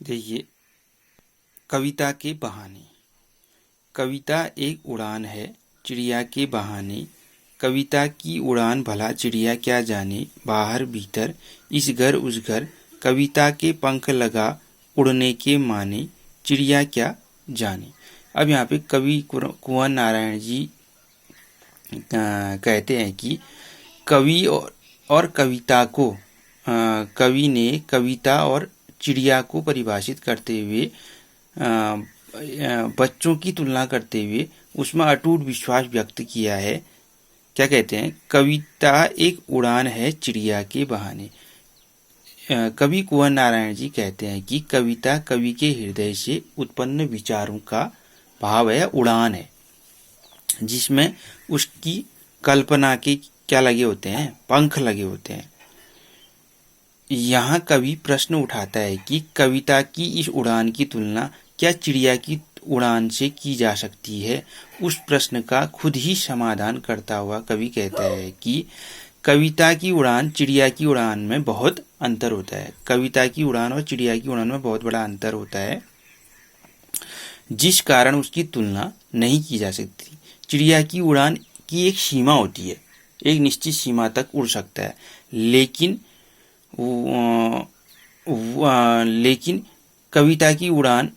देखिए, कविता के बहाने। कविता एक उड़ान है चिड़िया के बहाने। कविता की उड़ान भला चिड़िया क्या जाने। बाहर भीतर इस घर उस घर, कविता के पंख लगा उड़ने के माने। चिड़िया क्या जाने। अब यहाँ पे कवि कुंवर नारायण जी कहते हैं कि कवि और कविता को कवि ने कविता और चिड़िया को परिभाषित करते हुए बच्चों की तुलना करते हुए उसमें अटूट विश्वास व्यक्त किया है। क्या कहते हैं, कविता एक उड़ान है चिड़िया के बहाने। कवि कुंवर नारायण जी कहते हैं कि कविता कवि के हृदय से उत्पन्न विचारों का भाव है, उड़ान है, जिसमें उसकी कल्पना के क्या लगे होते हैं, पंख लगे होते हैं। यहाँ कवि प्रश्न उठाता है कि कविता की इस उड़ान की तुलना क्या चिड़िया की उड़ान से की जा सकती है। उस प्रश्न का खुद ही समाधान करता हुआ कवि कहता है कि कविता की उड़ान चिड़िया की उड़ान में बहुत अंतर होता है। कविता की उड़ान और चिड़िया की उड़ान में बहुत बड़ा अंतर होता है, जिस कारण उसकी तुलना नहीं की जा सकती। चिड़िया की उड़ान की एक सीमा होती है, एक निश्चित सीमा तक उड़ सकता है, लेकिन कविता की उड़ान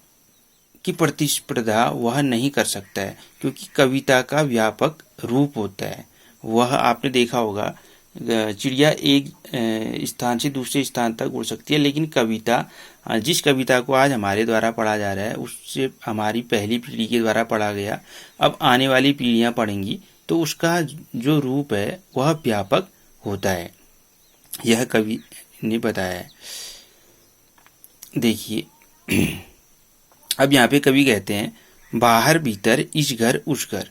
की प्रतिस्पर्धा वह नहीं कर सकता है, क्योंकि कविता का व्यापक रूप होता है। वह आपने देखा होगा, चिड़िया एक स्थान से दूसरे स्थान तक उड़ सकती है, लेकिन कविता, जिस कविता को आज हमारे द्वारा पढ़ा जा रहा है उससे हमारी पहली पीढ़ी के द्वारा पढ़ा गया, अब आने वाली पीढ़ियां पढ़ेंगी तो उसका जो रूप है वह व्यापक होता है। यह कवि ने बताया है। देखिए, अब यहाँ पे कवि कहते हैं बाहर भीतर इस घर उस घर।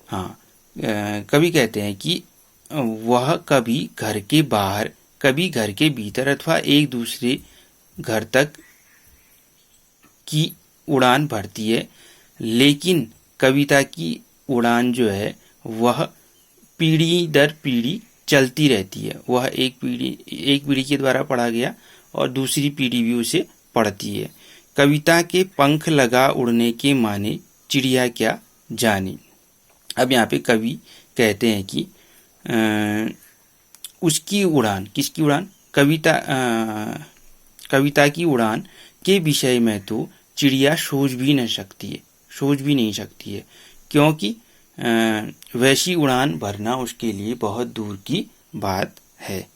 हाँ, कवि कहते हैं कि वह कभी घर के बाहर, कभी घर के भीतर अथवा एक दूसरे घर तक की उड़ान भरती है, लेकिन कविता की उड़ान जो है वह पीढ़ी दर पीढ़ी चलती रहती है। वह एक पीढ़ी के द्वारा पढ़ा गया और दूसरी पीढ़ी भी उसे पढ़ती है। कविता के पंख लगा उड़ने के माने, चिड़िया क्या जाने। अब यहाँ पे कवि कहते हैं कि उसकी उड़ान, किसकी उड़ान, कविता की उड़ान के विषय में तो चिड़िया सोच भी नहीं सकती है, क्योंकि वैसी उड़ान भरना उसके लिए बहुत दूर की बात है।